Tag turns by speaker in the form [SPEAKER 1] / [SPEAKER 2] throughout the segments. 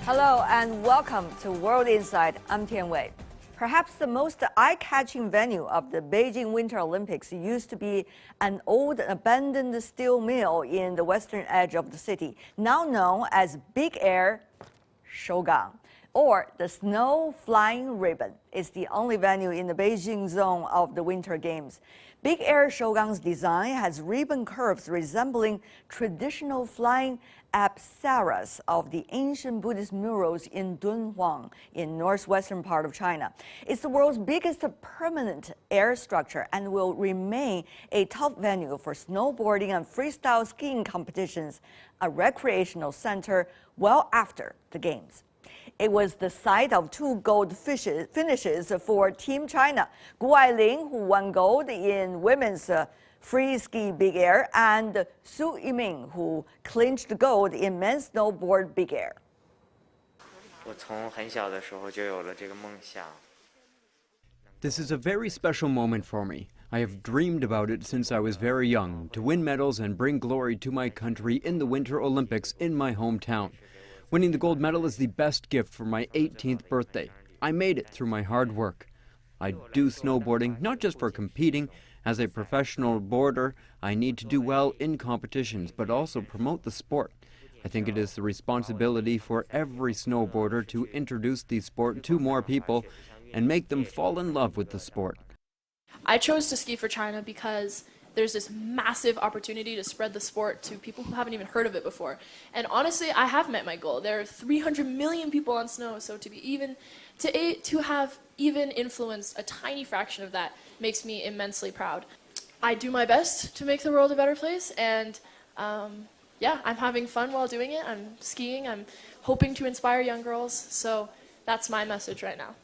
[SPEAKER 1] Hello and welcome to World Insight. I'm Tian Wei. Perhaps the most eye-catching venue of the Beijing Winter Olympics used to be an old abandoned steel mill in the western edge of the city, now known as Big Air Shougang, or the Snow Flying Ribbon. It's the only venue in the Beijing zone of the Winter Games. Big Air Shougang's design has ribbon curves resembling traditional flying apsaras of the ancient Buddhist murals in Dunhuang in northwestern part of China. It's the world's biggest permanent air structure and will remain a top venue for snowboarding and freestyle skiing competitions, a recreational center well after the Games. It was the site of two gold finishes for Team China, Ailing, who won gold in women's freeski Big Air, and Su Yiming, who clinched gold in men's snowboard Big Air.
[SPEAKER 2] This is a very special moment for me. I have dreamed about it since I was very young, to win medals and bring glory to my country in the Winter Olympics in my hometown. Winning the gold medal is the best gift for my 18th birthday. I made it through my hard work. I do snowboarding not just for competing. As a professional boarder, I need to do well in competitions, but also promote the sport. I think it is the responsibility for every snowboarder to introduce the sport to more people and make them fall in love with the sport.
[SPEAKER 3] I chose to ski for China because there's this massive opportunity to spread the sport to people who haven't even heard of it before. And honestly, I have met my goal. There are 300 million people on snow, so to have even influenced a tiny fraction of that makes me immensely proud. I do my best to make the world a better place, and yeah, I'm having fun while doing it. I'm skiing, I'm hoping to inspire young girls, so that's my message right now.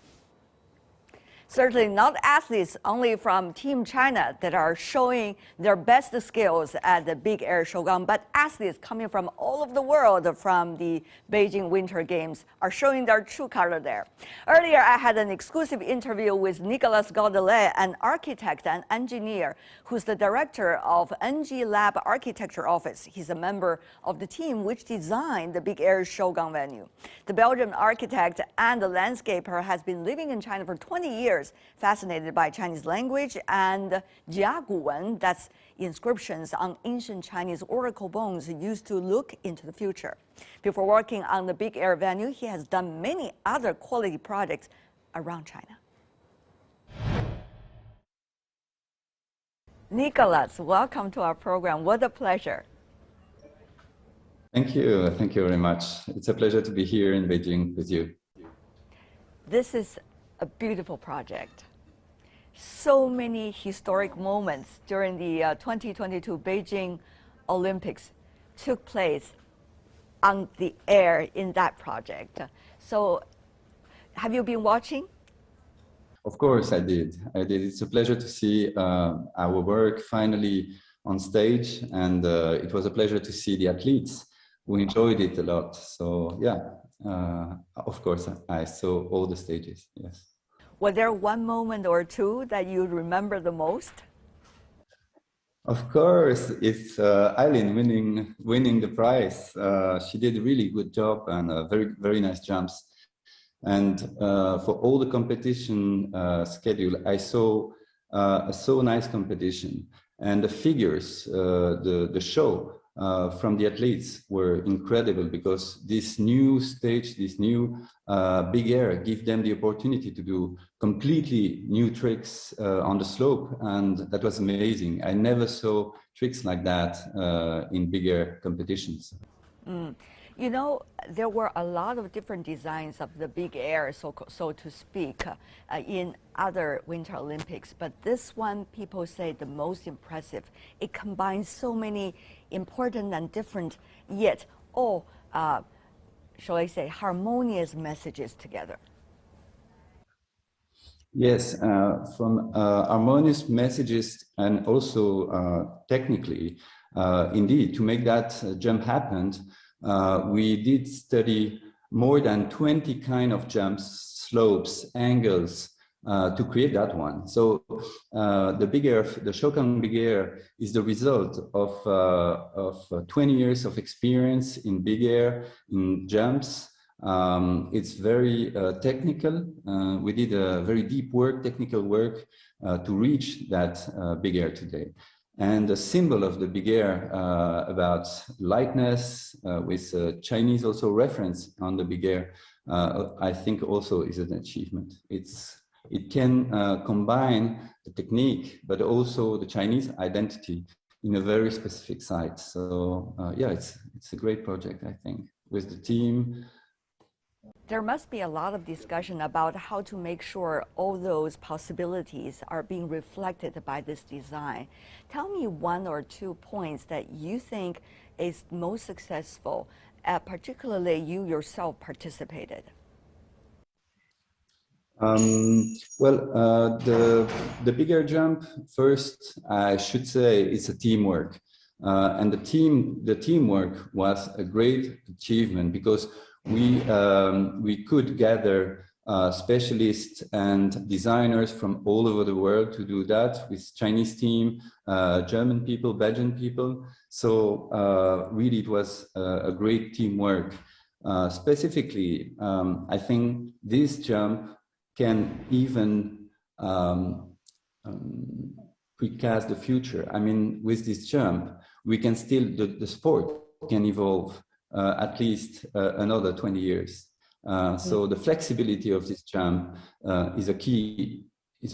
[SPEAKER 1] Certainly not athletes only from Team China that are showing their best skills at the Big Air Shougang, but athletes coming from all over the world from the Beijing Winter Games are showing their true color there. Earlier, I had an exclusive interview with Nicolas Godelet, an architect and engineer who's the director of NG Lab Architecture Office. He's a member of the team which designed the Big Air Shougang venue. The Belgian architect and the landscaper has been living in China for 20 years. Fascinated by Chinese language and jiaguwen, that's inscriptions on ancient Chinese oracle bones used to look into the future. Before working on the Big Air venue, he has done many other quality projects around China. Nicolas, welcome to our program. What a pleasure.
[SPEAKER 4] Thank you. Thank you very much. It's a pleasure to be here in Beijing with you.
[SPEAKER 1] This is a beautiful project. So many historic moments during the 2022 Beijing Olympics took place on the air in that project. So have you been watching?
[SPEAKER 4] Of course I did. It's a pleasure to see our work finally on stage, and it was a pleasure to see the athletes who enjoyed it a lot. So yeah, of course I saw all the stages, yes.
[SPEAKER 1] Was there one moment or two that you remember the most?
[SPEAKER 4] Of course, it's Ailing winning the prize. She did a really good job and very nice jumps. And for all the competition schedule, I saw a so nice competition, and the figures, the show from the athletes were incredible, because this new stage, this new Big Air, give them the opportunity to do completely new tricks on the slope, and that was amazing. I never saw tricks like that in Big Air competitions.
[SPEAKER 1] You know, there were a lot of different designs of the Big Air, so to speak, in other Winter Olympics. But this one, people say the most impressive. It combines so many important and different, yet all, shall I say, harmonious messages together.
[SPEAKER 4] Yes, from harmonious messages and also technically, indeed, to make that jump happen, we did study more than 20 kind of jumps, slopes, angles to create that one. So the Big Air, the Shougang Big Air, is the result of 20 years of experience in Big Air, in jumps, It's very technical. We did a very deep work, technical work, to reach that Big Air today. And the symbol of the Big Air about lightness, with Chinese also reference on the Big Air, I think also is an achievement. It can combine the technique, but also the Chinese identity in a very specific site. So yeah, it's a great project, I think, with the team.
[SPEAKER 1] There must be a lot of discussion about how to make sure all those possibilities are being reflected by this design. Tell me one or two points that you think is most successful, particularly you yourself participated.
[SPEAKER 4] Well, the Big Air jump, first, I should say it's a teamwork. And the teamwork was a great achievement because we could gather specialists and designers from all over the world to do that with Chinese team, German people, Belgian people. So really it was a great teamwork. Specifically, I think this jump can even precast the future. I mean, with this jump, we can still, the sport can evolve at least another 20 years. So the flexibility of this jump is a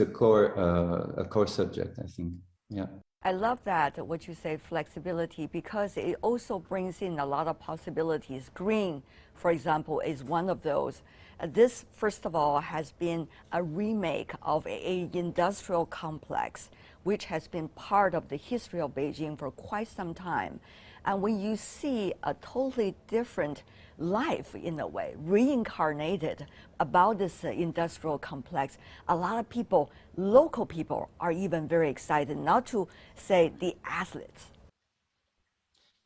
[SPEAKER 4] core subject, I think. Yeah.
[SPEAKER 1] I love that, what you say, flexibility, because it also brings in a lot of possibilities. Green, for example, is one of those. This, first of all, has been a remake of an industrial complex, which has been part of the history of Beijing for quite some time. And when you see a totally different life, in a way, reincarnated about this industrial complex, a lot of people, local people, are even very excited, not to say the athletes.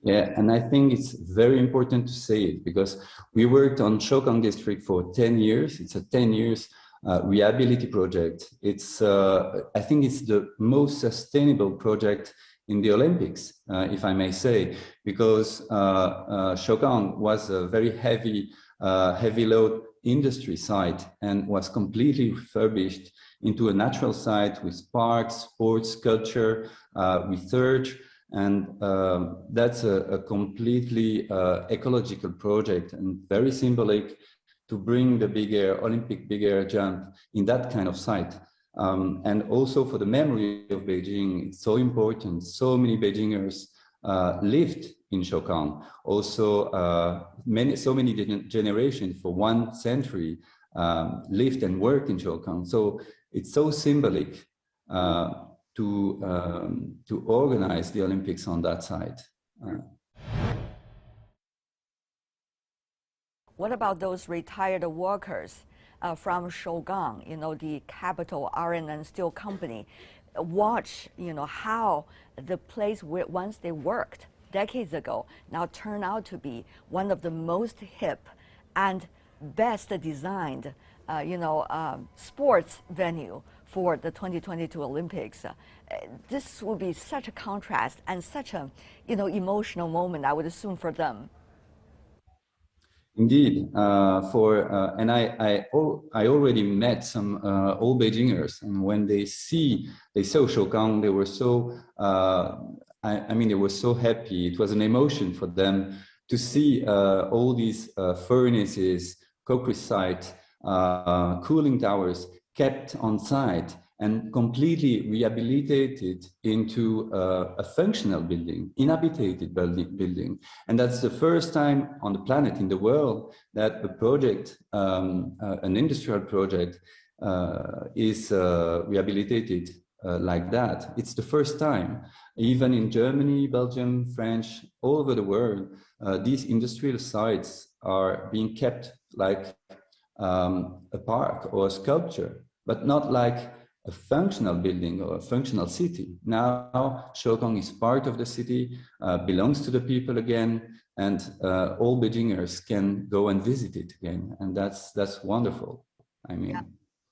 [SPEAKER 4] Yeah, and I think it's very important to say it because we worked on Shougang district for 10 years. It's a 10 years rehabilitation project. It's, I think it's the most sustainable project in the Olympics, if I may say, because Shougang was a very heavy load industry site and was completely refurbished into a natural site with parks, sports, culture, research. And that's a completely ecological project and very symbolic to bring the Olympic Big Air jump in that kind of site. And also for the memory of Beijing, it's so important. So many Beijingers lived in Shougang. Also, so many generations for 1 century lived and worked in Shougang. So it's so symbolic to organize the Olympics on that site.
[SPEAKER 1] What about those retired workers from Shougang, the capital iron and steel company? Watch, how the place where once they worked decades ago now turned out to be one of the most hip and best designed, sports venue for the 2022 Olympics. This will be such a contrast and such a, emotional moment, I would assume, for them.
[SPEAKER 4] Indeed, and I already met some old Beijingers, and when they saw Shougang, they were so, they were so happy. It was an emotion for them to see all these furnaces, concrete site, cooling towers kept on site and completely rehabilitated into a functional building, inhabited building. And that's the first time on the planet, in the world, that a project, an industrial project, is rehabilitated like that. It's the first time. Even in Germany, Belgium, French, all over the world, these industrial sites are being kept like a park or a sculpture, but not like a functional building or a functional city. Now, Shougang is part of the city, belongs to the people again, and all Beijingers can go and visit it again. And that's wonderful. I mean,
[SPEAKER 1] yeah.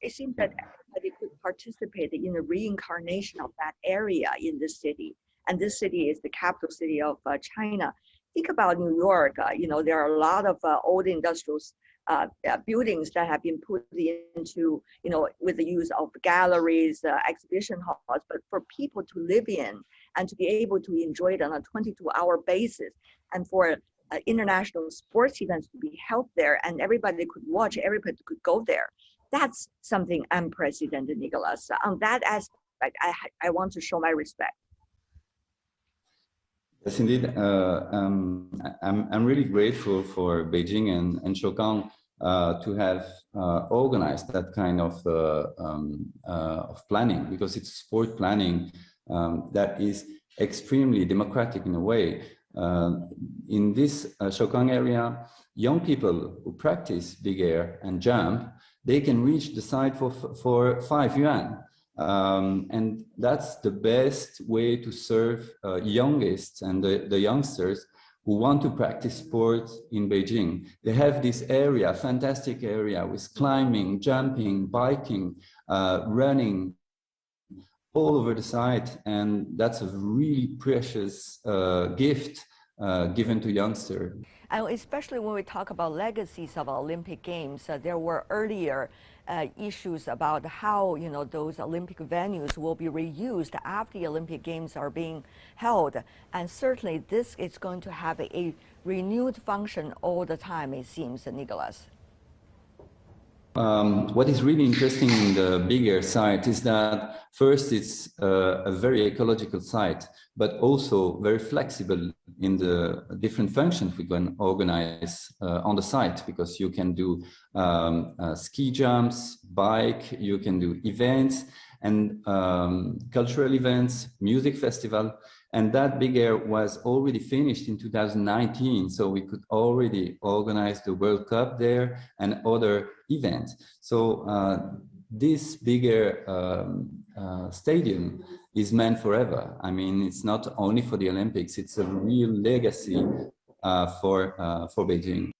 [SPEAKER 1] It seems that everybody could participate in the reincarnation of that area in the city. And this city is the capital city of China. Think about New York. There are a lot of old industrial buildings that have been put into, with the use of galleries, exhibition halls, but for people to live in and to be able to enjoy it on a 22-hour basis, and for international sports events to be held there, and everybody could watch, everybody could go there. That's something unprecedented, Nicolas. On that aspect, I want to show my respect.
[SPEAKER 4] Yes, indeed. I'm really grateful for Beijing and Shougang to have organized that kind of planning, because it's sport planning that is extremely democratic in a way. In this Shougang area, young people who practice big air and jump, they can reach the site for 5 yuan. And that's the best way to serve youngest and the youngsters who want to practice sports in Beijing. They have this area, fantastic area, with climbing, jumping, biking, running all over the site. And that's a really precious gift given to youngsters.
[SPEAKER 1] And especially when we talk about legacies of Olympic Games, there were earlier issues about how those Olympic venues will be reused after the Olympic Games are being held. And certainly this is going to have a renewed function all the time, it seems, Nicolas.
[SPEAKER 4] What is really interesting in the Big Air site is that first it's a very ecological site, but also very flexible in the different functions we can organize on the site, because you can do ski jumps, bike, you can do events and cultural events, music festival. And that Big Air was already finished in 2019, so we could already organize the World Cup there and other events. So this Big Air stadium is meant forever. I mean, it's not only for the Olympics, it's a real legacy for Beijing.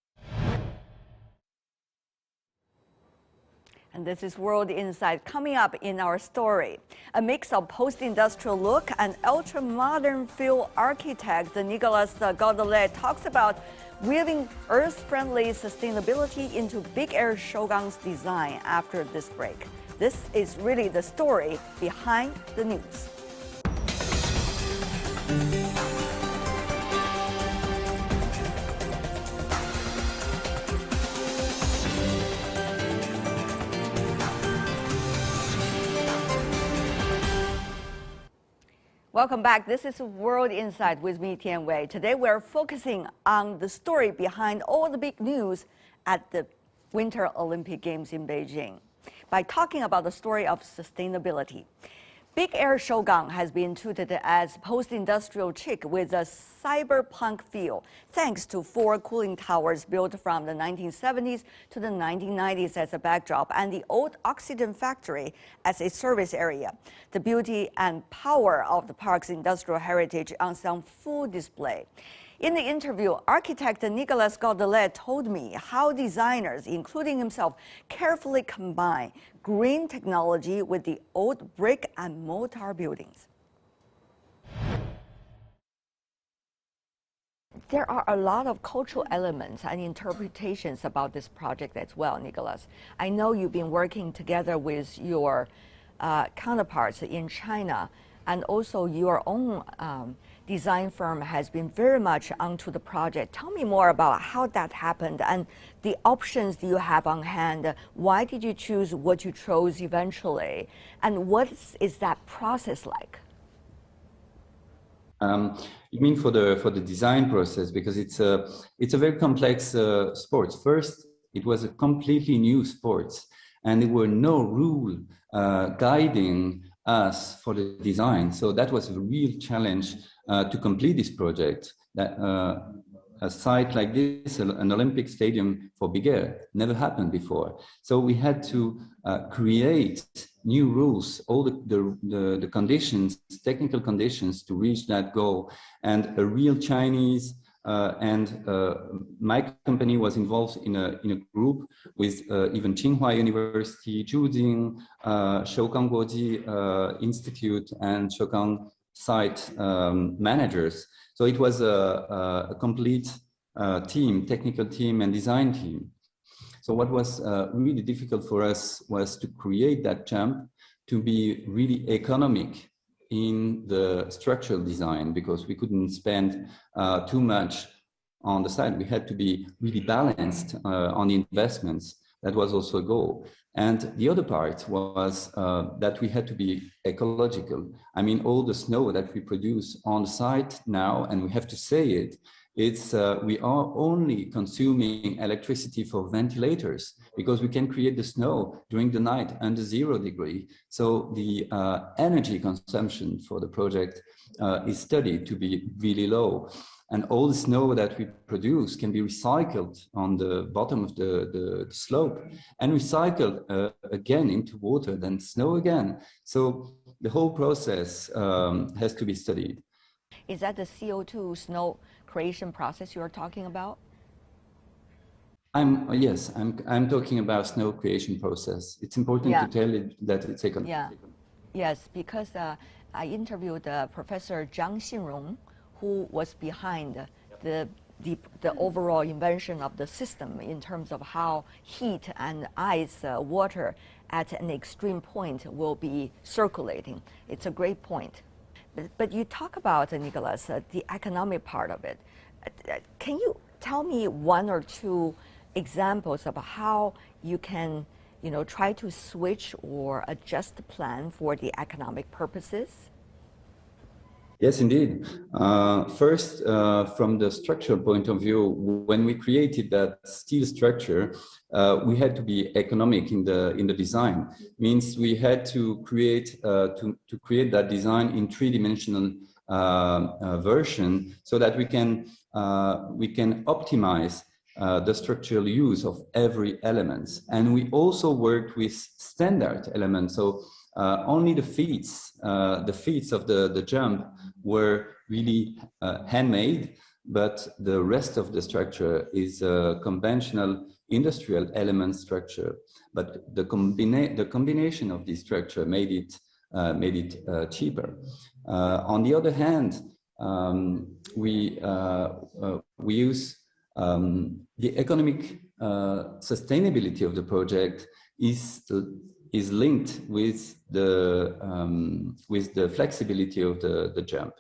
[SPEAKER 1] And this is World Insight. Coming up in our story, a mix of post-industrial look and ultra-modern feel architect Nicolas Godelet talks about weaving earth-friendly sustainability into Big Air Shougang's design after this break. This is really the story behind the news. Welcome back. This is World Insight with me, Tian Wei. Today we're focusing on the story behind all the big news at the Winter Olympic Games in Beijing by talking about the story of sustainability. Big Air Shougang has been touted as post-industrial chic with a cyberpunk feel, thanks to 4 cooling towers built from the 1970s to the 1990s as a backdrop, and the old oxygen factory as a service area. The beauty and power of the park's industrial heritage on some full display. In the interview, architect Nicolas Godelet told me how designers, including himself, carefully combine green technology with the old brick and mortar buildings. There are a lot of cultural elements and interpretations about this project as well, Nicolas. I know you've been working together with your counterparts in China, and also your own design firm has been very much onto the project. Tell me more about how that happened and the options you have on hand. Why did you choose what you chose eventually? And what is that process like?
[SPEAKER 4] You mean for the design process? Because it's a very complex sport. First, it was a completely new sport, and there were no rule guiding us for the design. So that was a real challenge to complete this project. That a site like this, an Olympic stadium for Big Air, never happened before. So we had to create new rules, all the conditions, technical conditions to reach that goal. And a real Chinese and my company was involved in a group with even Tsinghua University, Zhuzing, Shougang Guoji Institute, and Shougang site managers. So it was a complete team, technical team and design team. So what was really difficult for us was to create that jump to be really economic in the structural design, because we couldn't spend too much on the side. We had to be really balanced on the investments. That was also a goal. And the other part was that we had to be ecological. I mean, all the snow that we produce on site now, and we have to say it, it's we are only consuming electricity for ventilators, because we can create the snow during the night under 0 degree. So the energy consumption for the project is studied to be really low. And all the snow that we produce can be recycled on the bottom of the slope and recycled again into water, then snow again. So the whole process has to be studied.
[SPEAKER 1] Is that the CO2 snow creation process you are talking about?
[SPEAKER 4] Yes, I'm talking about snow creation process. It's important to tell it that it's economic.
[SPEAKER 1] Yeah. Yes, because I interviewed Professor Zhang Xinrong, who was behind the overall invention of the system in terms of how heat and ice, water at an extreme point will be circulating. It's a great point. But you talk about, Nicolas, the economic part of it. Can you tell me one or two examples of how you can, try to switch or adjust the plan for the economic purposes?
[SPEAKER 4] Yes, indeed. First, from the structural point of view, when we created that steel structure, we had to be economic in the design. Means we had to create that design in three-dimensional version, so that we can optimize the structural use of every element. And we also worked with standard elements. So only the feet of the jump were really handmade, but the rest of the structure is a conventional industrial element structure. But the combination of this structure made it cheaper. On the other hand, we use the economic sustainability of the project is linked with the flexibility of the jump.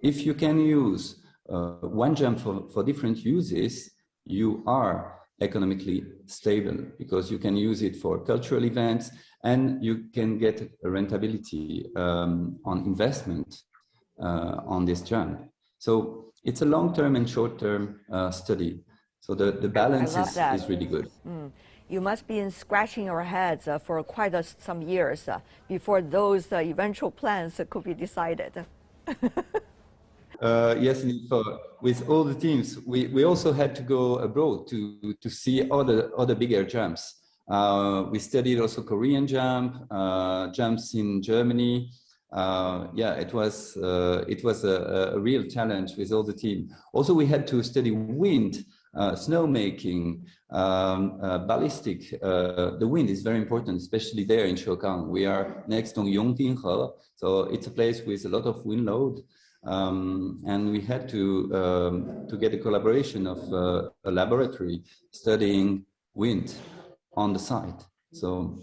[SPEAKER 4] If you can use one jump for different uses, you are economically stable, because you can use it for cultural events and you can get a rentability on investment on this jump. So it's a long-term and short-term study. So the balance is really good.
[SPEAKER 1] You must be scratching your heads for quite some years before those eventual plans could be decided.
[SPEAKER 4] Yes, with all the teams, we also had to go abroad to see other big air jumps. We studied also Korean jumps in Germany. It was a real challenge with all the team. Also, we had to study wind, snowmaking, ballistic. The wind is very important, especially there in Shougang. We are next on Yongdinghe, so it's a place with a lot of wind load. And we had to get a collaboration of a laboratory studying wind on the site. So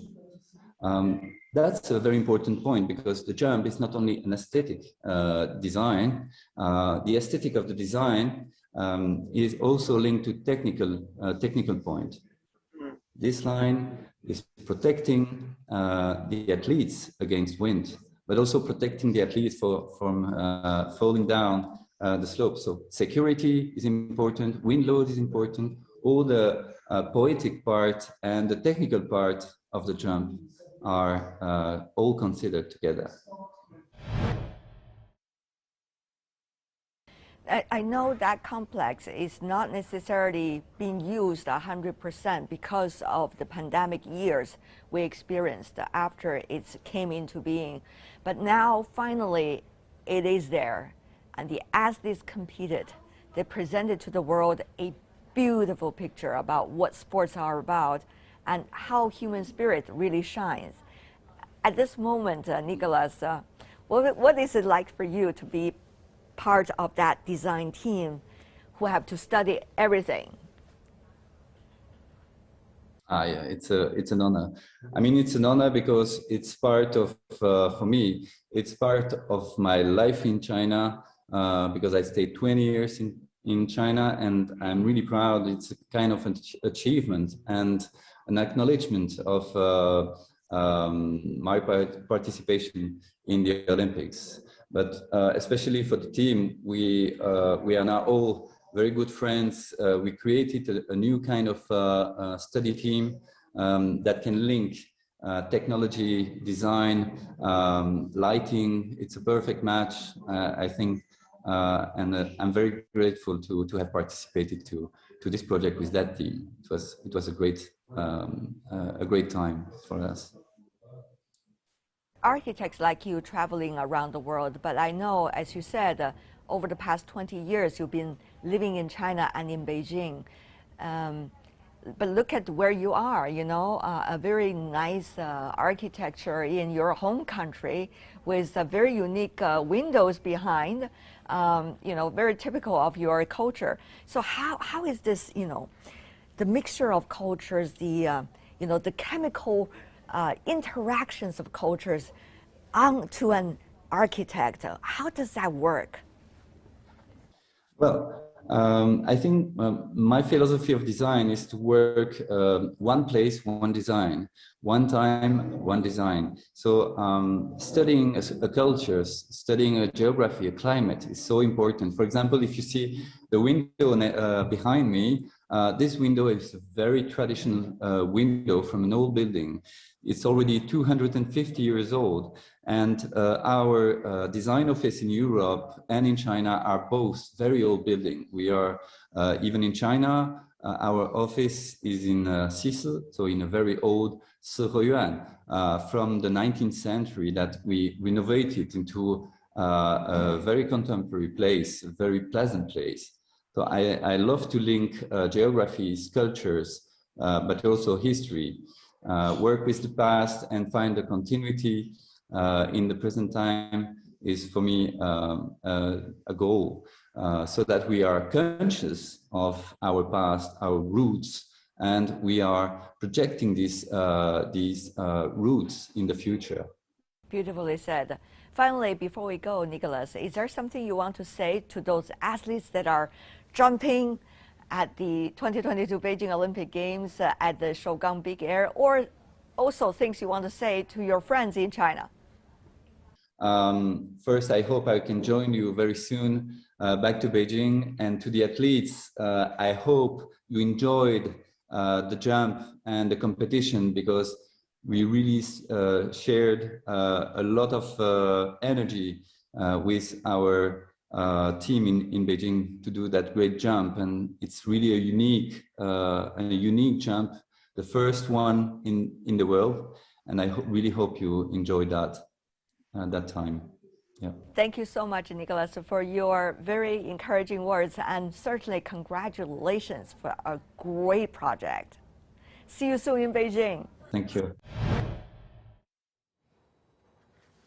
[SPEAKER 4] that's a very important point, because the jump is not only an aesthetic design. The aesthetic of the design is also linked to technical point. This line is protecting the athletes against wind, but also protecting the athletes from falling down the slope. So security is important, wind load is important, all the poetic part and the technical part of the jump are all considered together.
[SPEAKER 1] I know that complex is not necessarily being used 100% because of the pandemic years we experienced after it came into being. But now, finally, it is there. And the athletes competed. They presented to the world a beautiful picture about what sports are about and how human spirit really shines. At this moment, Nicolas, what is it like for you to be part of that design team who have to study everything?
[SPEAKER 4] Yeah, it's an honor. I mean, it's an honor because it's part of for me. It's part of my life in China because I stayed 20 years in China, and I'm really proud. It's a kind of an achievement and an acknowledgement of my participation in the Olympics. But especially for the team, we are now all very good friends. We created a new kind of study team that can link technology, design, lighting. It's a perfect match, I think, and I'm very grateful to have participated to this project with that team. It was a great time for us.
[SPEAKER 1] Architects like you traveling around the world, but I know, as you said, over the past 20 years, you've been living in China and in Beijing. But look at where you are, you know, a very nice architecture in your home country with very unique windows behind, you know, very typical of your culture. So how is this, you know, the mixture of cultures, the, you know, the chemical interactions of cultures onto an architect? How does that work?
[SPEAKER 4] Well, I think my philosophy of design is to work one place, one design, one time, one design. So studying a culture, studying a geography, a climate is so important. For example, if you see the window behind me, this window is a very traditional window from an old building. It's already 250 years old. And our design office in Europe and in China are both very old buildings. We are, even in China, our office is in Sisi, so in a very old Siheyuan from the 19th century that we renovated into a very contemporary place, a very pleasant place. So I love to link geographies, cultures, but also history, work with the past and find the continuity in the present time is for me a goal, so that we are conscious of our past, our roots, and we are projecting these roots in the future.
[SPEAKER 1] Beautifully said. Finally, before we go, Nicolas, is there something you want to say to those athletes that are jumping at the 2022 Beijing Olympic Games at the Shougang Big Air, or also things you want to say to your friends in China?
[SPEAKER 4] First, I hope I can join you very soon back to Beijing. And to the athletes, I hope you enjoyed the jump and the competition, because we really shared a lot of energy with our team in Beijing to do that great jump. And it's really a unique jump, the first one in the world. And I really hope you enjoyed that time. Yeah.
[SPEAKER 1] Thank you so much, Nicolas, for your very encouraging words, and certainly congratulations for a great project. See you soon in Beijing.
[SPEAKER 4] Thank you.